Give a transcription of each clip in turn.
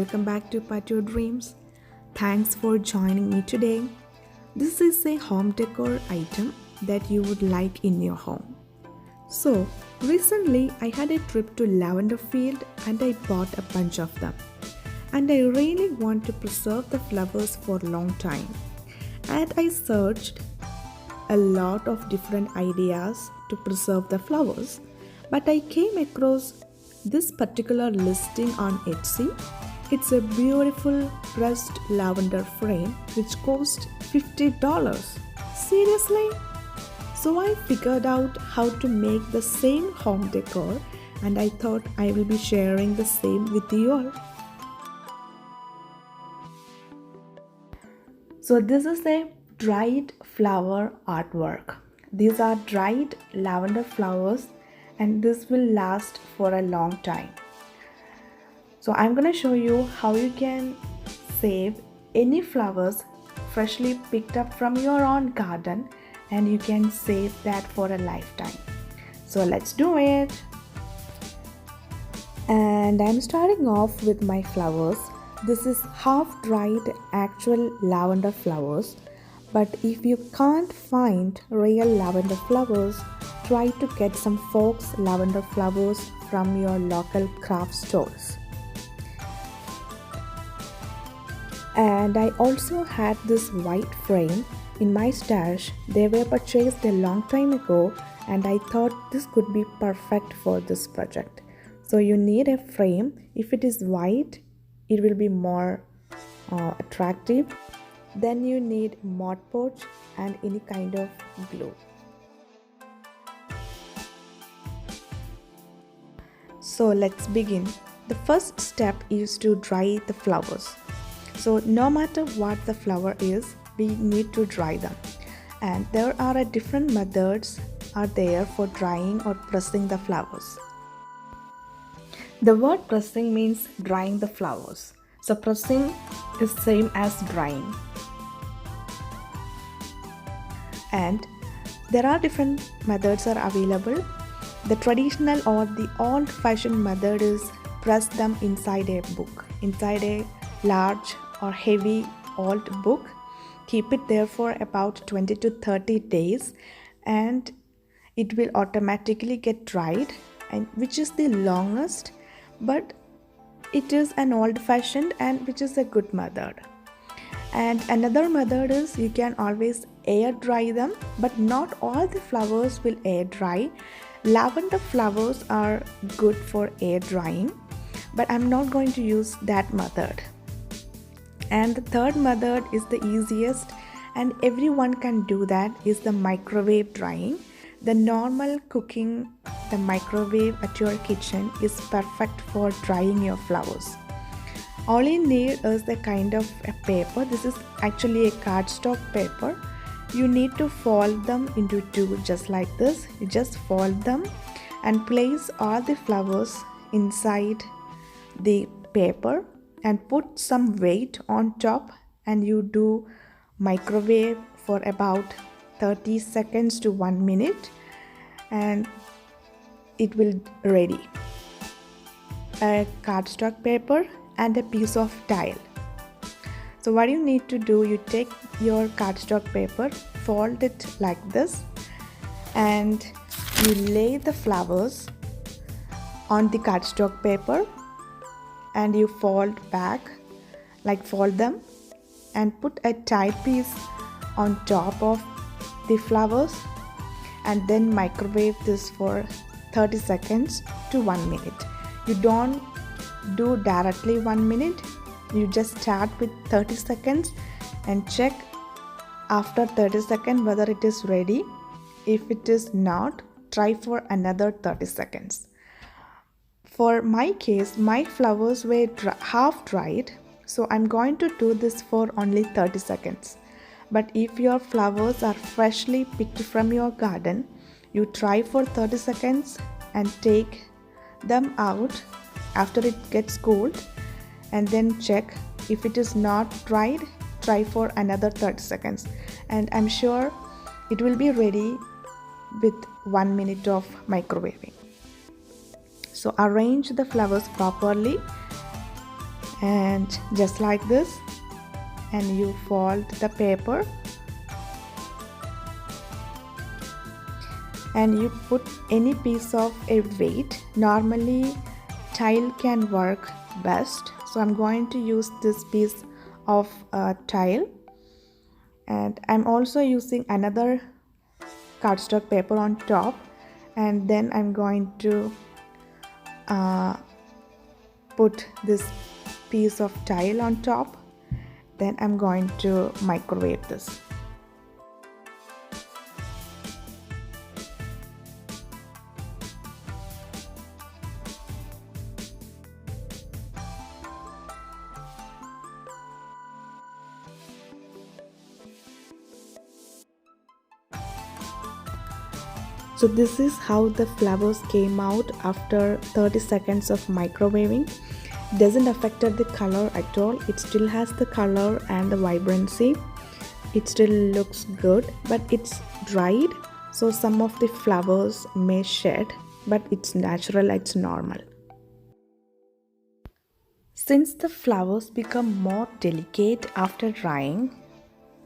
welcome back to Patiodreams. Thanks for joining me today. This is a home decor item that you would like in your home. So, recently I had a trip to Lavender Field and I bought a bunch of them. And I really want to preserve the flowers for a long time. And I searched a lot of different ideas to preserve the flowers, but I came across this particular listing on Etsy. It's a beautiful pressed lavender frame which cost $50. Seriously? So I figured out how to make the same home decor and I thought I will be sharing the same with you all. So this is a dried flower artwork. These are dried lavender flowers and this will last for a long time. So I'm going to show you how you can save any flowers freshly picked up from your own garden and you can save that for a lifetime. So let's do it. And I'm starting off with my flowers. This is half dried actual lavender flowers, but if you can't find real lavender flowers, try to get some folks lavender flowers from your local craft stores. And I also had this white frame in my stash. They were purchased a long time ago and I thought this could be perfect for this project. So you need a frame. If it is white, it will be more attractive. Then you need Modpodge and any kind of glue. So let's begin. The first step is to dry the flowers. So no matter what the flower is, we need to dry them. And there are different methods are there for drying or pressing the flowers. The word pressing means drying the flowers. So pressing is same as drying. And there are different methods are available. The traditional or the old-fashioned method is press them inside a book, inside a large or heavy old book. Keep it there for about 20 to 30 days and it will automatically get dried, and which is the longest, but it is an old-fashioned and which is a good method. And another method is you can always air dry them, but not all the flowers will air dry. Lavender flowers are good for air drying, but I'm not going to use that method. And the third method is the easiest and everyone can do that, is the microwave drying. The normal cooking, the microwave at your kitchen is perfect for drying your flowers. All you need is a kind of a paper. This is actually a cardstock paper. You need to fold them into two just like this. You just fold them and place all the flowers inside the paper and put some weight on top, and you do microwave for about 30 seconds to 1 minute and it will ready. A cardstock paper and a piece of tile. So what you need to do, you take your cardstock paper, fold it like this and you lay the flowers on the cardstock paper and you fold back, like fold them and put a tile piece on top of the flowers and then microwave this for 30 seconds to 1 minute. You don't do directly 1 minute, you just start with 30 seconds and check after 30 seconds whether it is ready. If it is not, try for another 30 seconds. For my case, my flowers were half dried, so I'm going to do this for only 30 seconds. But if your flowers are freshly picked from your garden, you try for 30 seconds and take them out after it gets cooled and then check. If it is not dried, try for another 30 seconds and I'm sure it will be ready with 1 minute of microwaving. So arrange the flowers properly and just like this, and you fold the paper and you put any piece of a weight. Normally tile can work best, so I'm going to use this piece of tile, and I'm also using another cardstock paper on top, and then I'm going to put this piece of tile on top. Then I'm going to microwave this. So this is how the flowers came out after 30 seconds of microwaving. Doesn't affect the color at all. It still has the color and the vibrancy. It still looks good, but it's dried, so some of the flowers may shed, but it's natural, it's normal. Since the flowers become more delicate after drying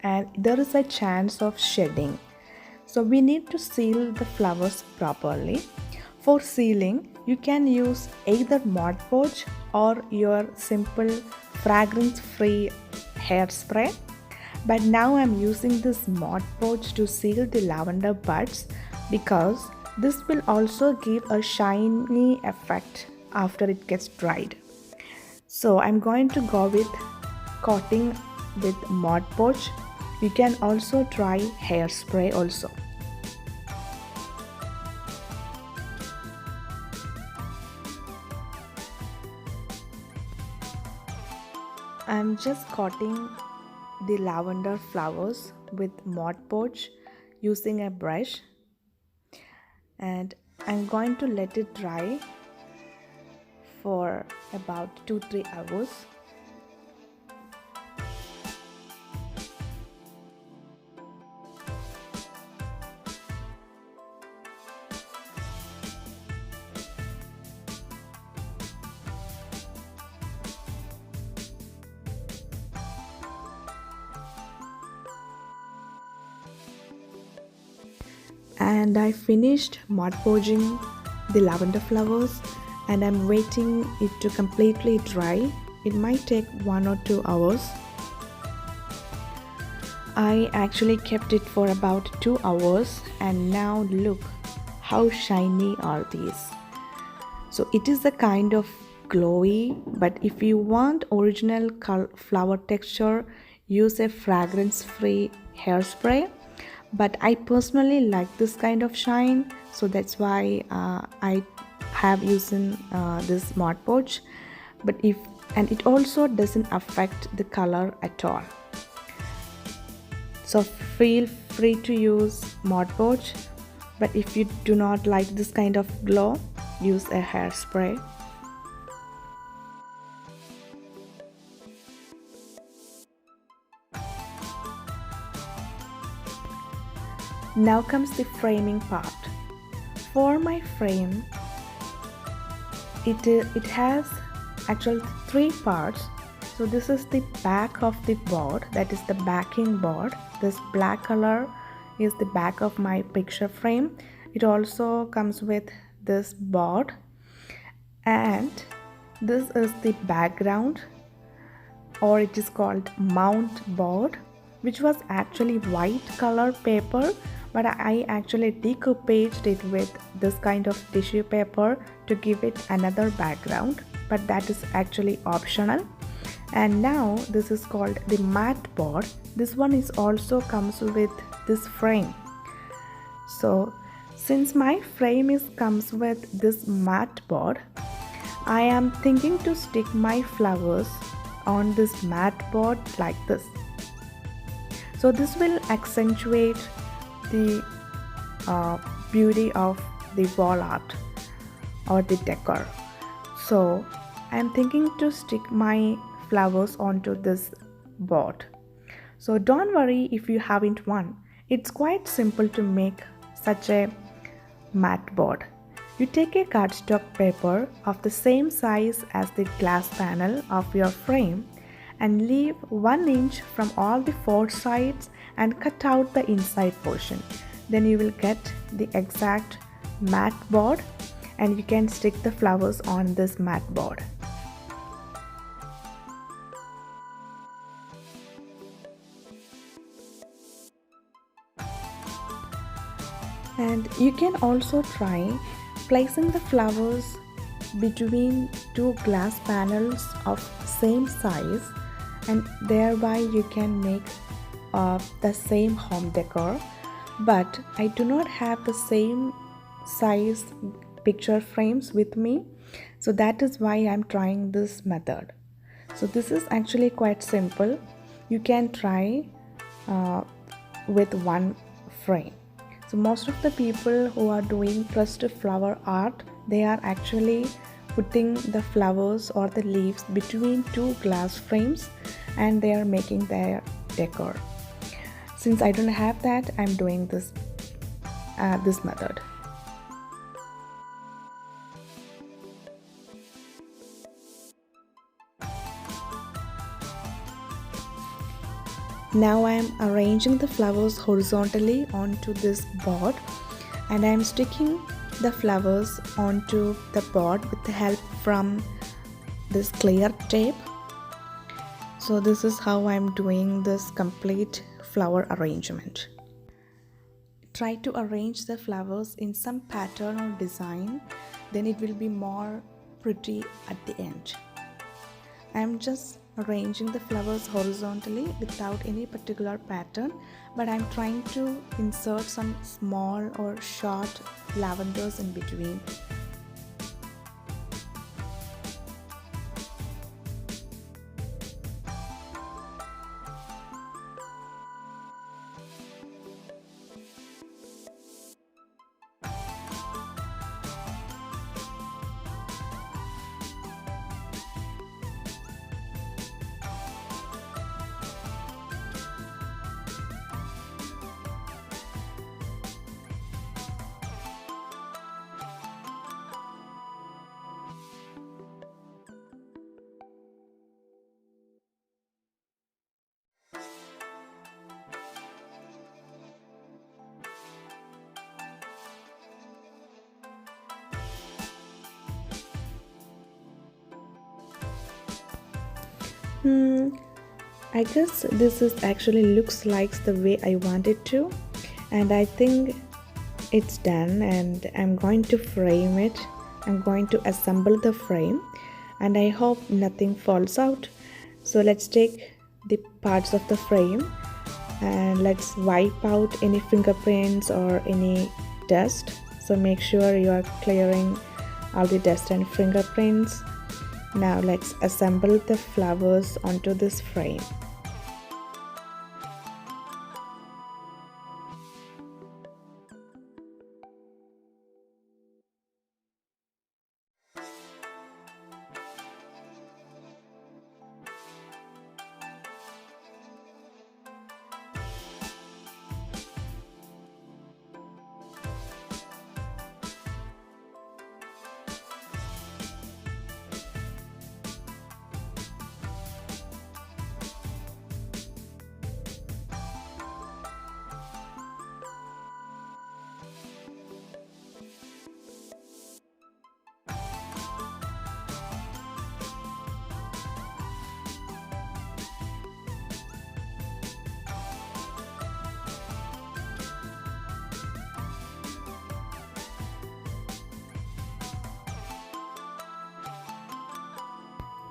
and there is a chance of shedding, so we need to seal the flowers properly. For sealing, you can use either Modpodge or your simple fragrance-free hairspray. But now I'm using this Modpodge to seal the lavender buds because this will also give a shiny effect after it gets dried. So I'm going to go with coating with Modpodge. You can also try hairspray also. I'm just coating the lavender flowers with Modpodge using a brush, and I'm going to let it dry for about 2-3 hours. And I finished Modpodging the lavender flowers, and I'm waiting it to completely dry. It might take 1 or 2 hours. I actually kept it for about 2 hours, and now look how shiny are these. So it is a kind of glowy, but if you want original flower texture, use a fragrance-free hairspray. But I personally like this kind of shine, so that's why I have using this Modpodge. But it also doesn't affect the color at all. So feel free to use Modpodge, but if you do not like this kind of glow, use a hairspray. Now comes the framing part. For my frame, it has actually 3 parts. So this is the back of the board, that is the backing board. This black color is the back of my picture frame. It also comes with this board, and this is the background, or it is called mount board, which was actually white color paper, but I actually decoupaged it with this kind of tissue paper to give it another background, but that is actually optional. And now this is called the matte board. This one is also comes with this frame. So since my frame comes with this matte board, I am thinking to stick my flowers on this matte board like this. So this will accentuate the beauty of the wall art or the decor. So I'm thinking to stick my flowers onto this board. So don't worry if you haven't one. It's quite simple to make such a matte board. You take a cardstock paper of the same size as the glass panel of your frame and leave 1 inch from all the 4 sides and cut out the inside portion. Then you will get the exact matte board and you can stick the flowers on this matte board. And you can also try placing the flowers between 2 glass panels of same size, and thereby you can make the same home decor. But I do not have the same size picture frames with me, so that is why I'm trying this method. So this is actually quite simple. You can try with one frame. So most of the people who are doing pressed flower art, they are actually putting the flowers or the leaves between 2 glass frames and they are making their decor. Since I don't have that, I'm doing this method. Now I am arranging the flowers horizontally onto this board and I am sticking the flowers onto the board with the help from this clear tape. So this is how I am doing this complete flower arrangement. Try to arrange the flowers in some pattern or design, then it will be more pretty at the end. I am just arranging the flowers horizontally without any particular pattern, but I'm trying to insert some small or short lavenders in between. I guess this is actually looks like the way I want it to, and I think it's done and I'm going to frame it. I'm going to assemble the frame and I hope nothing falls out. So let's take the parts of the frame and let's wipe out any fingerprints or any dust. So make sure you are clearing all the dust and fingerprints. Now let's assemble the flowers onto this frame.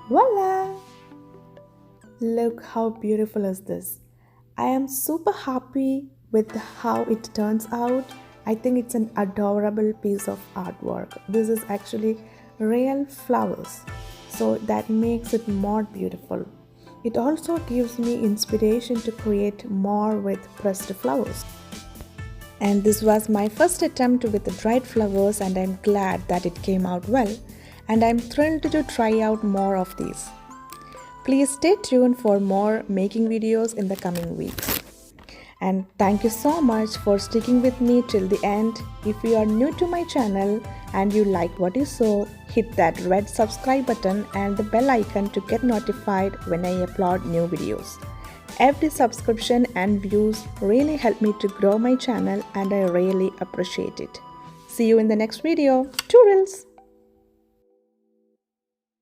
Voila! Look how beautiful is this. I am super happy with how it turns out. I think it's an adorable piece of artwork. This is actually real flowers, so that makes it more beautiful. It also gives me inspiration to create more with pressed flowers. And this was my first attempt with the dried flowers and I'm glad that it came out well. And I'm thrilled to try out more of these. Please stay tuned for more making videos in the coming weeks. And thank you so much for sticking with me till the end. If you are new to my channel and you like what you saw, hit that red subscribe button and the bell icon to get notified when I upload new videos. Every subscription and views really help me to grow my channel and I really appreciate it. See you in the next video. Toodles!